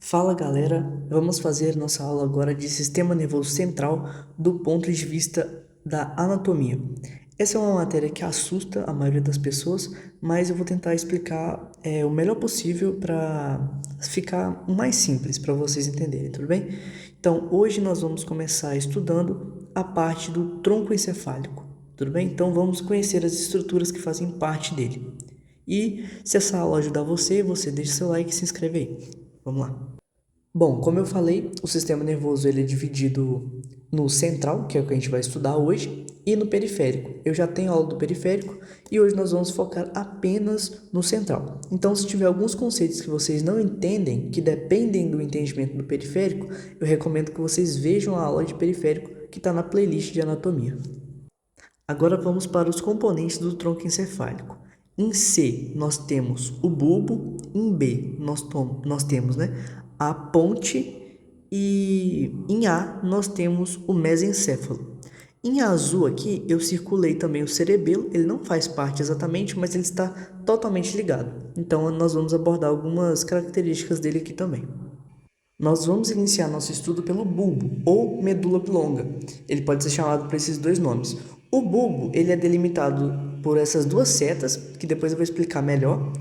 Fala galera, vamos fazer nossa aula agora de sistema nervoso central do ponto de vista da anatomia. Essa é uma matéria que assusta a maioria das pessoas, mas eu vou tentar explicar o melhor possível para ficar mais simples para vocês entenderem, tudo bem? Então, hoje nós vamos começar estudando a parte do tronco encefálico, tudo bem? Então, vamos conhecer as estruturas que fazem parte dele. E se essa aula ajudar você, deixa seu like e se inscreve aí. Vamos lá. Bom, como eu falei, o sistema nervoso ele é dividido no central, que é o que a gente vai estudar hoje, e no periférico. Eu já tenho aula do periférico e hoje nós vamos focar apenas no central. Então, se tiver alguns conceitos que vocês não entendem, que dependem do entendimento do periférico, eu recomendo que vocês vejam a aula de periférico que está na playlist de anatomia. Agora vamos para os componentes do tronco encefálico. Em C, nós temos o bulbo. Em B, nós temos a ponte. E em A, nós temos o mesencéfalo. Em azul aqui, eu circulei também o cerebelo. Ele não faz parte exatamente, mas ele está totalmente ligado. Então, nós vamos abordar algumas características dele aqui também. Nós vamos iniciar nosso estudo pelo bulbo, ou medula oblonga. Ele pode ser chamado por esses dois nomes. O bulbo, ele é delimitado por essas duas setas, que depois eu vou explicar melhor.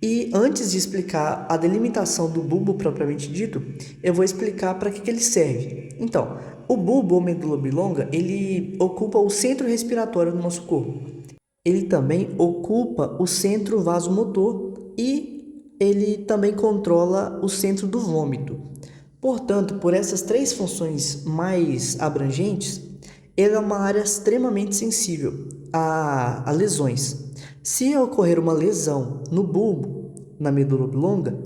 E antes de explicar a delimitação do bulbo propriamente dito, eu vou explicar para que ele serve. Então, o bulbo ou medula oblonga, ele ocupa o centro respiratório do nosso corpo. Ele também ocupa o centro vasomotor e ele também controla o centro do vômito. Portanto, por essas três funções mais abrangentes, ele é uma área extremamente sensível a lesões. Se ocorrer uma lesão no bulbo, na medula oblonga,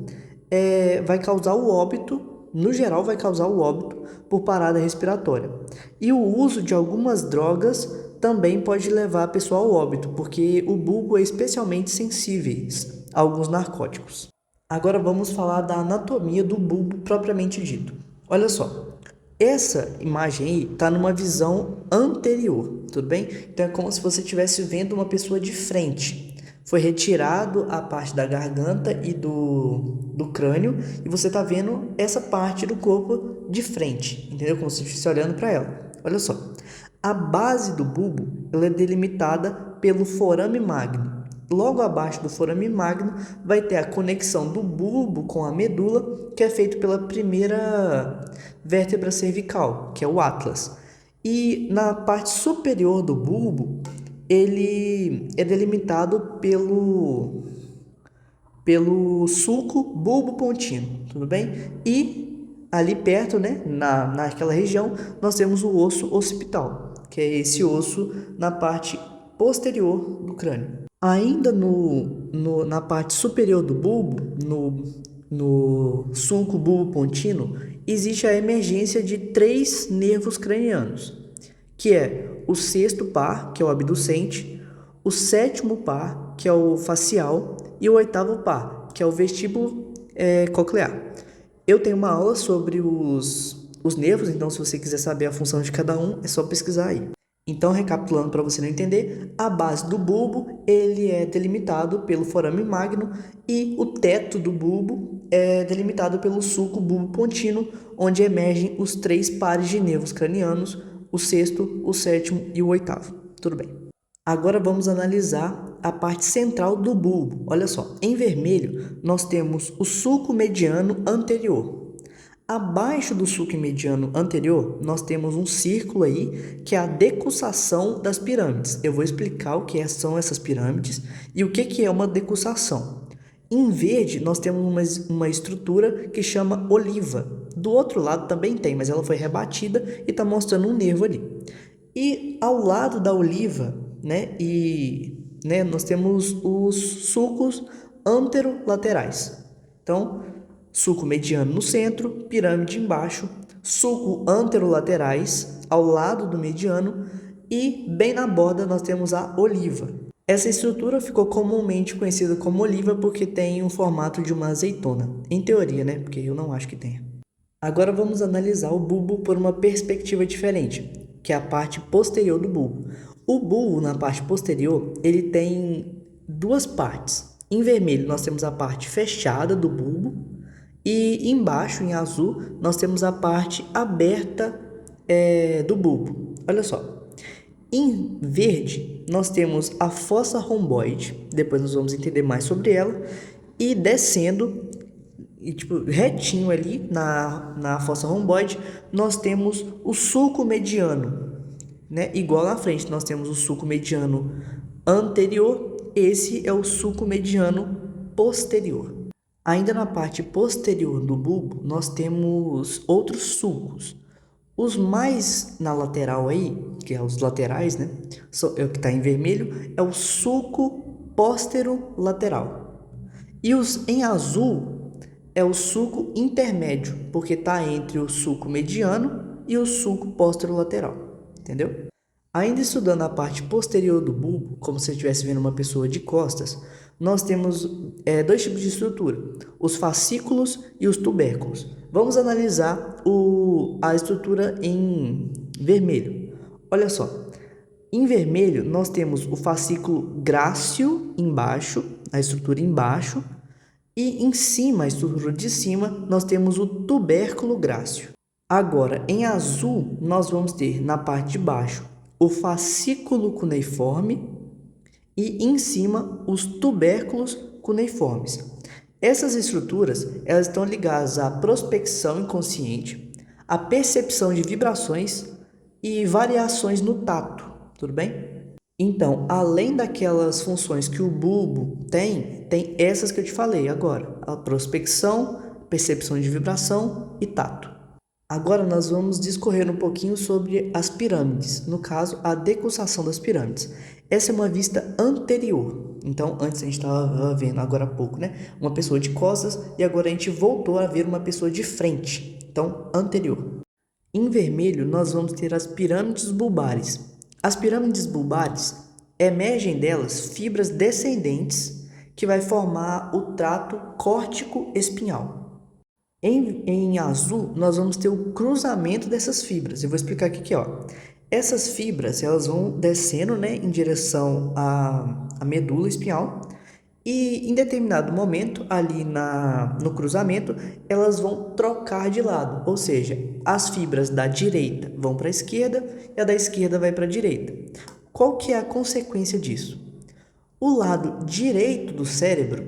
vai causar o óbito, no geral vai causar o óbito por parada respiratória. E o uso de algumas drogas também pode levar a pessoa ao óbito, porque o bulbo é especialmente sensível a alguns narcóticos. Agora vamos falar da anatomia do bulbo propriamente dito. Olha só, essa imagem aí está numa visão anterior, tudo bem? Então é como se você estivesse vendo uma pessoa de frente. Foi retirado a parte da garganta e do crânio e você está vendo essa parte do corpo de frente, entendeu? Como se estivesse olhando para ela. Olha só, a base do bulbo ela é delimitada pelo forame magno. Logo abaixo do forame magno vai ter a conexão do bulbo com a medula, que é feito pela primeira vértebra cervical, que é o atlas. E na parte superior do bulbo, ele é delimitado pelo sulco bulbo-pontino, tudo bem? E ali perto, naquela região, nós temos o osso occipital, que é esse osso na parte posterior do crânio. Ainda na parte superior do bulbo, no sulco bulbo-pontino, existe a emergência de três nervos cranianos, que é o sexto par, que é o abducente, o sétimo par, que é o facial, e o oitavo par, que é o vestíbulo coclear. Eu tenho uma aula sobre os nervos, então se você quiser saber a função de cada um, é só pesquisar aí. Então, recapitulando para você não entender, a base do bulbo ele é delimitado pelo forame magno e o teto do bulbo é delimitado pelo sulco bulbo-pontino, onde emergem os três pares de nervos cranianos, o sexto, o sétimo e o oitavo. Tudo bem. Agora vamos analisar a parte central do bulbo. Olha só, em vermelho nós temos o sulco mediano anterior. Abaixo do sulco mediano anterior, nós temos um círculo aí, que é a decussação das pirâmides. Eu vou explicar o que são essas pirâmides e o que é uma decussação. Em verde, nós temos uma estrutura que chama oliva. Do outro lado também tem, mas ela foi rebatida e está mostrando um nervo ali. E ao lado da oliva, nós temos os sulcos anterolaterais. Então, sulco mediano no centro, pirâmide embaixo, sulco anterolaterais ao lado do mediano e bem na borda nós temos a oliva. Essa estrutura ficou comumente conhecida como oliva porque tem o formato de uma azeitona. Em teoria, porque eu não acho que tenha. Agora vamos analisar o bulbo por uma perspectiva diferente, que é a parte posterior do bulbo. O bulbo, na parte posterior, ele tem duas partes. Em vermelho, nós temos a parte fechada do bulbo E embaixo, em azul, nós temos a parte aberta do bulbo. Olha só. Em verde, nós temos a fossa romboide, depois nós vamos entender mais sobre ela, e descendo, e, tipo, retinho ali na fossa romboide, nós temos o sulco mediano, né? Igual na frente, nós temos o sulco mediano anterior, esse é o sulco mediano posterior. Ainda na parte posterior do bulbo, nós temos outros sulcos. Os mais na lateral aí, que é os laterais, né? É o que está em vermelho, é o sulco posterolateral. E os em azul é o sulco intermédio, porque está entre o sulco mediano e o sulco posterolateral, entendeu? Ainda estudando a parte posterior do bulbo, como se você estivesse vendo uma pessoa de costas, nós temos dois tipos de estrutura, os fascículos e os tubérculos. Vamos analisar a estrutura em vermelho. Olha só, em vermelho nós temos o fascículo grácil embaixo, a estrutura embaixo, e em cima, a estrutura de cima, nós temos o tubérculo grácil. Agora, em azul, nós vamos ter na parte de baixo o fascículo cuneiforme e em cima os tubérculos cuneiformes. Essas estruturas elas estão ligadas à prospecção inconsciente, à percepção de vibrações e variações no tato, tudo bem? Então, além daquelas funções que o bulbo tem essas que eu te falei agora, a prospecção, percepção de vibração e tato. Agora nós vamos discorrer um pouquinho sobre as pirâmides, no caso, a decussação das pirâmides. Essa é uma vista anterior. Então, antes a gente estava vendo, agora há pouco, né? Uma pessoa de costas e agora a gente voltou a ver uma pessoa de frente. Então, anterior. Em vermelho, nós vamos ter as pirâmides bulbares. As pirâmides bulbares, emergem delas fibras descendentes que vai formar o trato córtico-espinhal. Em azul, nós vamos ter o cruzamento dessas fibras. Eu vou explicar aqui, ó. Essas fibras, elas vão descendo, né, em direção à medula espinhal e em determinado momento, ali no cruzamento, elas vão trocar de lado. Ou seja, as fibras da direita vão para a esquerda e a da esquerda vai para a direita. Qual que é a consequência disso? O lado direito do cérebro,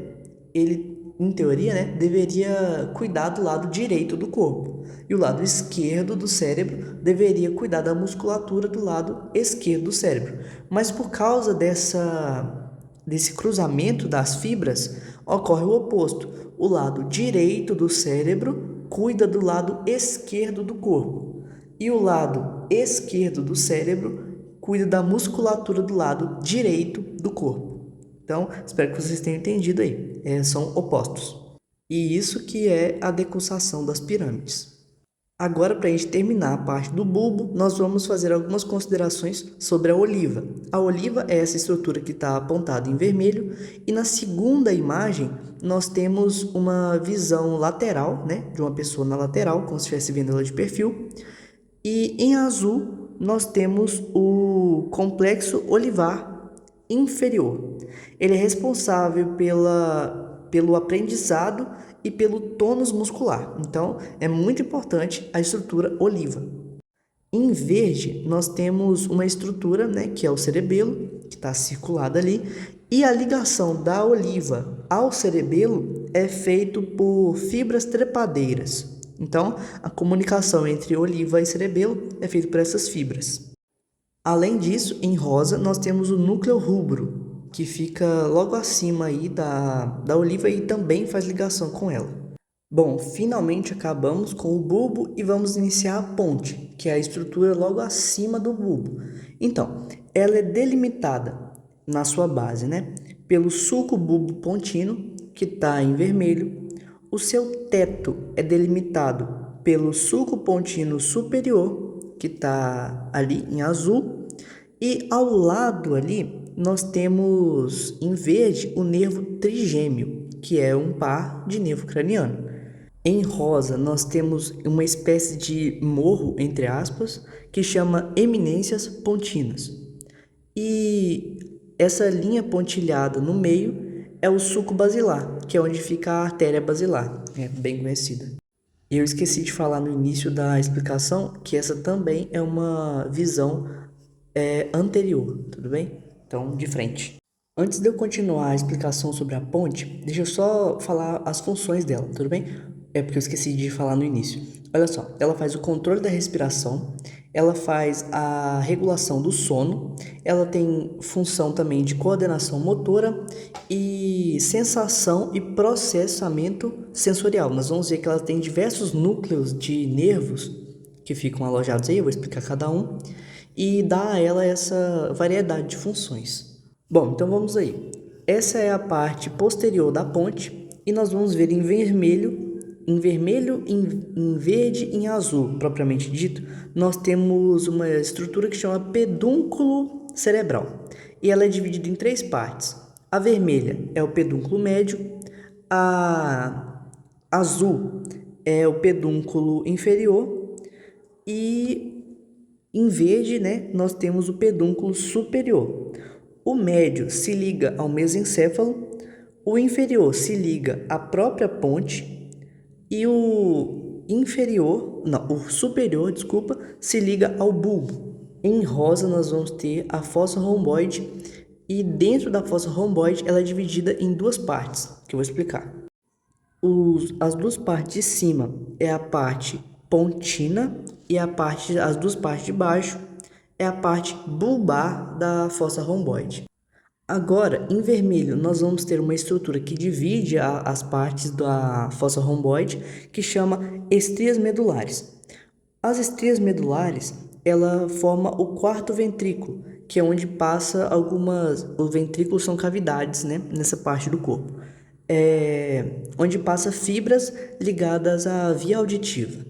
ele em teoria, né, deveria cuidar do lado direito do corpo. E o lado esquerdo do cérebro deveria cuidar da musculatura do lado esquerdo do cérebro. Mas por causa desse cruzamento das fibras, ocorre o oposto. O lado direito do cérebro cuida do lado esquerdo do corpo. E o lado esquerdo do cérebro cuida da musculatura do lado direito do corpo. Então, espero que vocês tenham entendido aí. São opostos. E isso que é a decussação das pirâmides. Agora, para a gente terminar a parte do bulbo, nós vamos fazer algumas considerações sobre a oliva. A oliva é essa estrutura que está apontada em vermelho. E na segunda imagem, nós temos uma visão lateral, né, de uma pessoa na lateral, como se estivesse vendo ela de perfil. E em azul, nós temos o complexo olivar inferior. Ele é responsável pelo aprendizado e pelo tônus muscular. Então, é muito importante a estrutura oliva. Em verde, nós temos uma estrutura, né, que é o cerebelo, que está circulada ali, e a ligação da oliva ao cerebelo é feito por fibras trepadeiras. Então, a comunicação entre oliva e cerebelo é feita por essas fibras. Além disso, em rosa, nós temos o núcleo rubro, que fica logo acima aí da oliva e também faz ligação com ela. Bom, finalmente acabamos com o bulbo e vamos iniciar a ponte, que é a estrutura logo acima do bulbo. Então, ela é delimitada na sua base, né, pelo sulco bulbo pontino, que está em vermelho. O seu teto é delimitado pelo sulco pontino superior, que está ali em azul, e ao lado ali nós temos em verde o nervo trigêmeo, que é um par de nervo craniano. Em rosa nós temos uma espécie de morro, entre aspas, que chama eminências pontinas. E essa linha pontilhada no meio é o sulco basilar, que é onde fica a artéria basilar, é bem conhecida. E eu esqueci de falar no início da explicação que essa também é uma visão anterior, tudo bem? Então, de frente. Antes de eu continuar a explicação sobre a ponte, deixa eu só falar as funções dela, tudo bem? É porque eu esqueci de falar no início. Olha só, ela faz o controle da respiração, ela faz a regulação do sono, ela tem função também de coordenação motora e sensação e processamento sensorial. Nós vamos ver que ela tem diversos núcleos de nervos que ficam alojados aí, eu vou explicar cada um, e dá a ela essa variedade de funções. Bom, então vamos aí. Essa é a parte posterior da ponte e nós vamos ver em vermelho, em verde e em azul, propriamente dito, nós temos uma estrutura que chama pedúnculo cerebral e ela é dividida em três partes. A vermelha é o pedúnculo médio, a azul é o pedúnculo inferior e em verde, né, nós temos o pedúnculo superior. O médio se liga ao mesencéfalo, o inferior se liga à própria ponte e o superior, se liga ao bulbo. Em rosa nós vamos ter a fossa romboide e dentro da fossa romboide ela é dividida em duas partes, que eu vou explicar. As duas partes de cima é a parte pontina e as duas partes de baixo é a parte bulbar da fossa romboide. Agora, em vermelho, nós vamos ter uma estrutura que divide as partes da fossa romboide, que chama estrias medulares. As estrias medulares, ela forma o quarto ventrículo, que é onde passa os ventrículos são cavidades, né, nessa parte do corpo, onde passa fibras ligadas à via auditiva.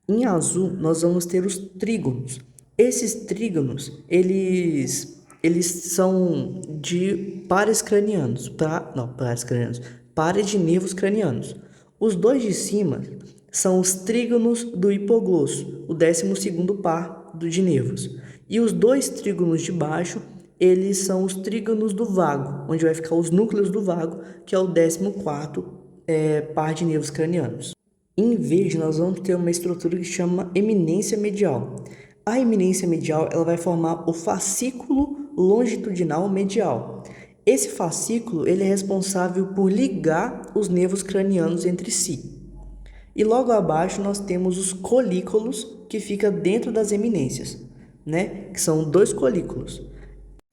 Em azul, nós vamos ter os trígonos. Esses trígonos, eles são de pares cranianos, pares de nervos cranianos. Os dois de cima são os trígonos do hipoglosso, o 12º par de nervos. E os dois trígonos de baixo, eles são os trígonos do vago, onde vai ficar os núcleos do vago, que é o 14º par de nervos cranianos. Em verde, nós vamos ter uma estrutura que chama eminência medial. A eminência medial ela vai formar o fascículo longitudinal medial. Esse fascículo ele é responsável por ligar os nervos cranianos entre si. E logo abaixo nós temos os colículos que ficam dentro das eminências, né? Que são dois colículos.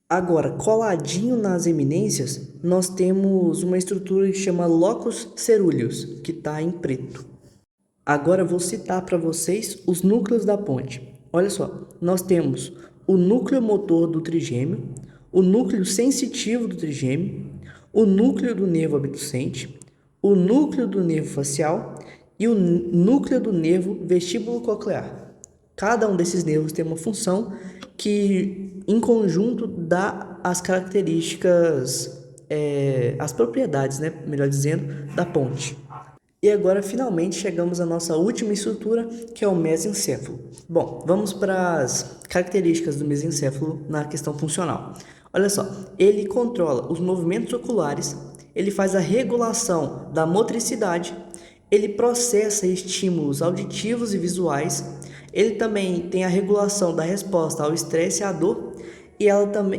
Agora, coladinho nas eminências, nós temos uma estrutura que chama locus cerúleus, que está em preto. Agora vou citar para vocês os núcleos da ponte. Olha só, nós temos o núcleo motor do trigêmeo, o núcleo sensitivo do trigêmeo, o núcleo do nervo abducente, o núcleo do nervo facial e o núcleo do nervo vestíbulo-coclear. Cada um desses nervos tem uma função que, em conjunto, dá as características, as propriedades, né, melhor dizendo, da ponte. E agora, finalmente, chegamos à nossa última estrutura, que é o mesencéfalo. Bom, vamos para as características do mesencéfalo na questão funcional. Olha só, ele controla os movimentos oculares, ele faz a regulação da motricidade, ele processa estímulos auditivos e visuais, ele também tem a regulação da resposta ao estresse e à dor, e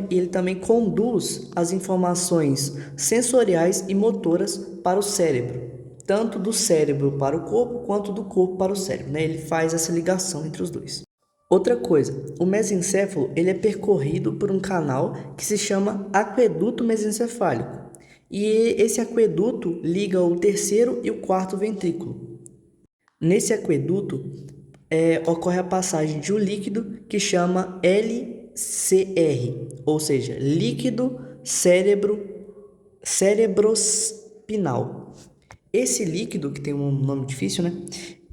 ele também conduz as informações sensoriais e motoras para o cérebro. Tanto do cérebro para o corpo, quanto do corpo para o cérebro, né? Ele faz essa ligação entre os dois. Outra coisa, o mesencéfalo ele é percorrido por um canal que se chama aqueduto mesencefálico. E esse aqueduto liga o terceiro e o quarto ventrículo. Nesse aqueduto ocorre a passagem de um líquido que chama LCR, ou seja, líquido cerebrospinal. Esse líquido, que tem um nome difícil, né?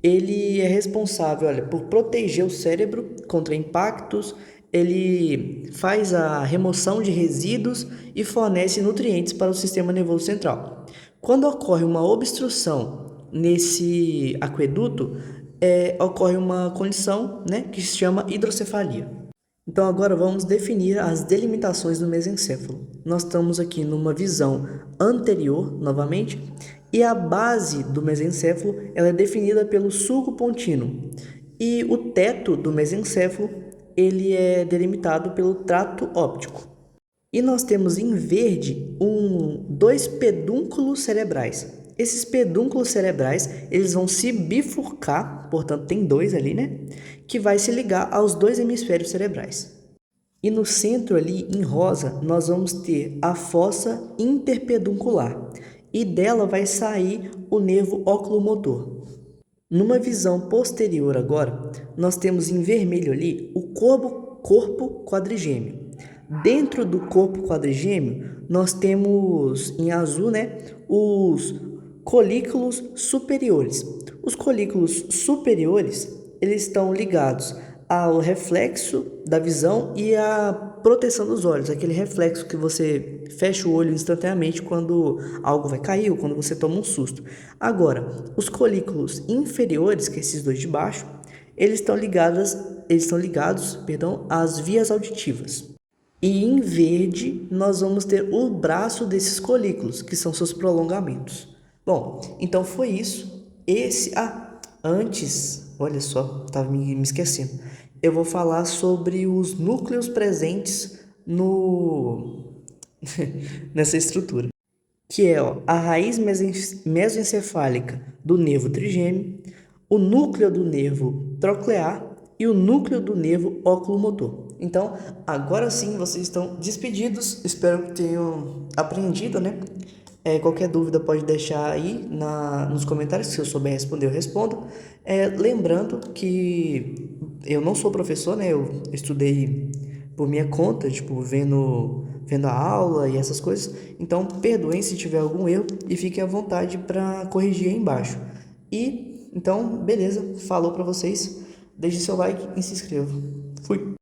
Ele é responsável, por proteger o cérebro contra impactos, ele faz a remoção de resíduos e fornece nutrientes para o sistema nervoso central. Quando ocorre uma obstrução nesse aqueduto, ocorre uma condição, né, que se chama hidrocefalia. Então agora vamos definir as delimitações do mesencéfalo. Nós estamos aqui numa visão anterior, novamente, e a base do mesencéfalo ela é definida pelo sulco pontino. E o teto do mesencéfalo ele é delimitado pelo trato óptico. E nós temos em verde dois pedúnculos cerebrais. Esses pedúnculos cerebrais, eles vão se bifurcar, portanto tem dois ali, né? Que vai se ligar aos dois hemisférios cerebrais. E no centro ali, em rosa, nós vamos ter a fossa interpeduncular. E dela vai sair o nervo oculomotor. Numa visão posterior agora, nós temos em vermelho ali o corpo quadrigêmeo. Dentro do corpo quadrigêmeo, nós temos em azul, né, os colículos superiores. Os colículos superiores, eles estão ligados ao reflexo da visão e à proteção dos olhos, aquele reflexo que você fecha o olho instantaneamente quando algo vai cair ou quando você toma um susto. Agora, os colículos inferiores, que esses dois de baixo, eles estão ligados, às vias auditivas. E em verde, nós vamos ter o braço desses colículos, que são seus prolongamentos. Bom, então foi isso. Antes, olha só, estava me esquecendo. Eu vou falar sobre os núcleos presentes no nessa estrutura, que é a raiz mesoencefálica do nervo trigêmeo, o núcleo do nervo troclear e o núcleo do nervo oculomotor. Então, agora sim vocês estão despedidos. Espero que tenham aprendido, né? Qualquer dúvida pode deixar aí nos comentários, se eu souber responder, eu respondo. Lembrando que eu não sou professor, né? Eu estudei por minha conta, tipo, vendo a aula e essas coisas. Então, perdoem se tiver algum erro e fiquem à vontade para corrigir aí embaixo. Então, beleza, falou para vocês. Deixe seu like e se inscreva. Fui!